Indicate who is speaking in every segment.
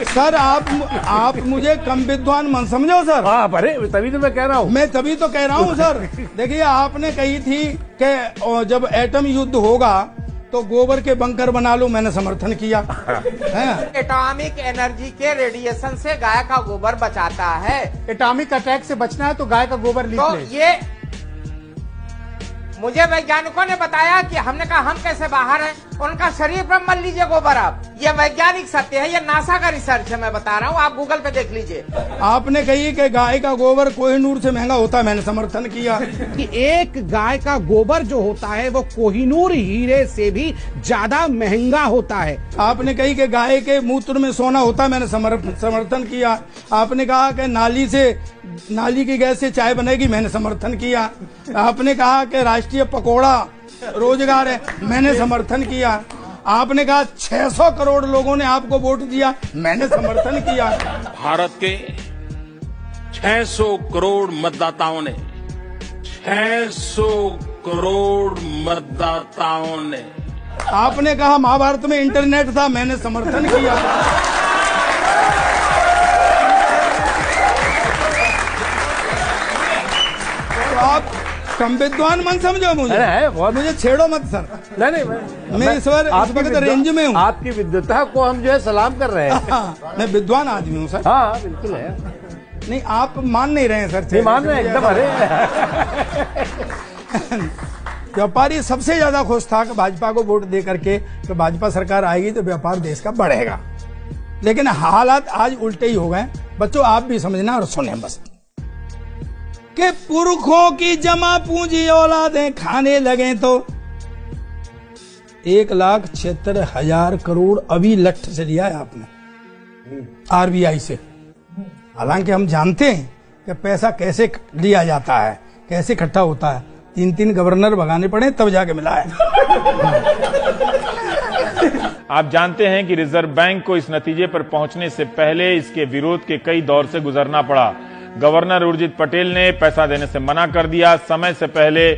Speaker 1: Sir आप मुझे कम विद्वान मन समझो सर।
Speaker 2: हाँ, अरे तभी तो मैं कह रहा हूँ।
Speaker 1: मैं तभी तो कह रहा हूँ सर। देखिए, आपने कही थी कि जब एटम युद्ध होगा तो गोबर के बंकर बना लो, मैंने समर्थन किया है।
Speaker 3: एटॉमिक एनर्जी के रेडिएशन से गाय का गोबर बचाता है।
Speaker 4: एटॉमिक अटैक से बचना है तो गाय का गोबर लीप
Speaker 3: तो
Speaker 4: ले।
Speaker 3: ये मुझे वैज्ञानिकों ने बताया कि हमने कहा हम कैसे बाहर हैं, उनका शरीर पर मल लीजिए गोबर आप। ये वैज्ञानिक सत्य है, ये नासा का रिसर्च है, मैं बता रहा हूँ, आप गूगल पे देख लीजिए।
Speaker 1: आपने कही कि गाय का गोबर कोहिनूर से महंगा होता है, मैंने समर्थन किया
Speaker 4: कि एक गाय का गोबर जो होता है वो कोहिनूर हीरे से भी ज्यादा महंगा होता है।
Speaker 1: आपने कही कि गाय के मूत्र में सोना होता है, मैंने समर्थन किया। आपने कहा कि नाली की गैस से चाय बनेगी, मैंने समर्थन किया। आपने कहा कि राष्ट्रीय पकौड़ा रोजगार है, मैंने समर्थन किया। आपने कहा 600 करोड़ लोगों ने आपको वोट दिया, मैंने समर्थन किया।
Speaker 5: भारत के 600 करोड़ मतदाताओं ने 600 करोड़ मतदाताओं ने
Speaker 1: आपने कहा महाभारत में इंटरनेट था, मैंने समर्थन किया। तो आप कम विद्वान मन समझो मुझे। मुझे छेड़ो मत सर।
Speaker 2: नहीं,
Speaker 1: मैं इस वक्त रेंज में हूँ।
Speaker 2: आपकी विद्वता को हम जो है सलाम कर रहे हैं।
Speaker 1: हाँ, मैं विद्वान आदमी हूँ सर।
Speaker 2: हाँ, बिल्कुल है।
Speaker 1: नहीं, आप मान नहीं रहे हैं सर।
Speaker 2: नहीं मान रहे हैं एकदम। अरे
Speaker 1: व्यापारी सबसे ज्यादा खुश था कि भाजपा को वोट दे करके तो भाजपा सरकार आएगी तो व्यापार देश का बढ़ेगा। लेकिन हालात आज उल्टे ही हो गए। बच्चों, आप भी समझना और सुने बस कि पुरखों की जमा पूंजी औलादें खाने लगे तो 1,76,000 करोड़ अभी लठ से लिया है आपने आरबीआई से। हालांकि हम जानते हैं कि पैसा कैसे लिया जाता है, कैसे इकट्ठा होता है। 3 गवर्नर भगाने पड़े तब जाके मिला है।
Speaker 6: आप जानते हैं कि रिजर्व बैंक को इस नतीजे पर पहुंचने से पहले इसके विरोध के कई दौर से गुजरना पड़ा। गवर्नर उर्जित पटेल ने पैसा देने से मना कर दिया, समय से पहले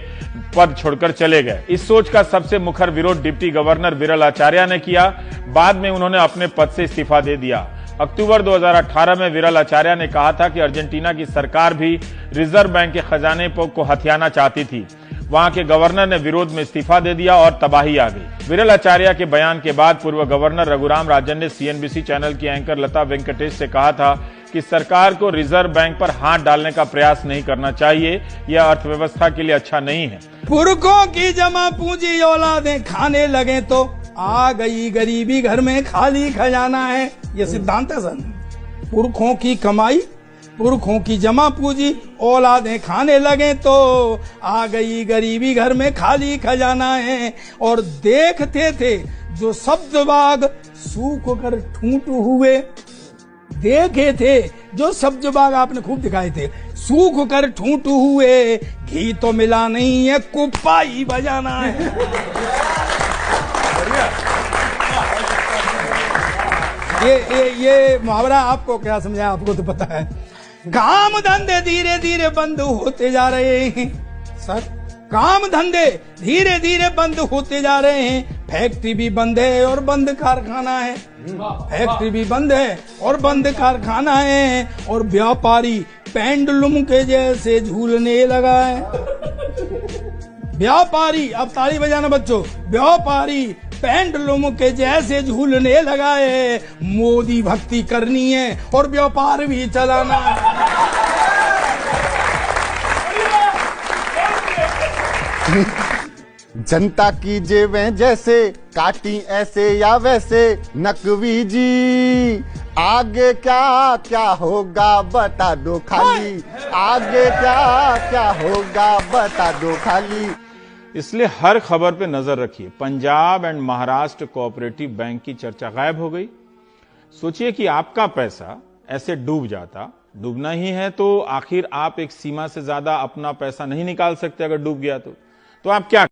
Speaker 6: पद छोड़कर चले गए। इस सोच का सबसे मुखर विरोध डिप्टी गवर्नर विरल आचार्य ने किया। बाद में उन्होंने अपने पद से इस्तीफा दे दिया। अक्टूबर 2018 में विरल आचार्य ने कहा था कि अर्जेंटीना की सरकार भी रिजर्व बैंक के खजाने को हथियाना चाहती थी। वहां के गवर्नर ने विरोध में इस्तीफा दे दिया और तबाही आ गई। विरल आचार्य के बयान के बाद पूर्व गवर्नर रघुराम राजन ने सीएनबीसी चैनल की एंकर लता वेंकटेश से कहा था कि सरकार को रिजर्व बैंक पर हाथ डालने का प्रयास नहीं करना चाहिए, यह अर्थव्यवस्था के लिए अच्छा नहीं है।
Speaker 1: पुरखों की जमा पूंजी औलादें खाने लगे तो आ गई गरीबी, घर में खाली खजाना है। यह सिद्धांत है सर। पुरखों की कमाई, पुरखों की जमा पूंजी औलादें खाने लगे तो आ गई गरीबी, घर में खाली खजाना है। और देखते थे जो शब्द बाग सूख कर ठूंठ हुए, देखे थे जो सब्ज बाग आपने खूब दिखाए थे, सूख कर ठूंठ हुए। घी तो मिला नहीं है, कुप्पा ही बजाना है। ये मुहावरा आपको क्या समझाया, आपको तो पता है। काम धंधे धीरे धीरे बंद होते जा रहे हैं सर। काम धंधे धीरे धीरे बंद होते जा रहे हैं। फैक्ट्री भी बंद है और बंद कारखाना है। फैक्ट्री भी बंद है और बंद कारखाना है। और व्यापारी पेंडुलम के जैसे झूलने लगा है। व्यापारी, अब ताली बजाना बच्चों, व्यापारी पेंडुलम के जैसे झूलने लगा है। मोदी भक्ति करनी है और व्यापार भी चलाना है।
Speaker 7: जनता की जेबें जैसे काटी ऐसे या वैसे, नकवी जी आगे क्या क्या होगा बता दो खाली। आगे क्या क्या होगा बता दो खाली।
Speaker 6: इसलिए हर खबर पे नजर रखिए। Punjab and Maharashtra cooperative bank की चर्चा गायब हो गई। सोचिए कि आपका पैसा ऐसे डूब जाता। डूबना ही है तो आखिर आप एक सीमा से ज्यादा अपना पैसा नहीं निकाल सकते। अगर डूब गया तो आप क्या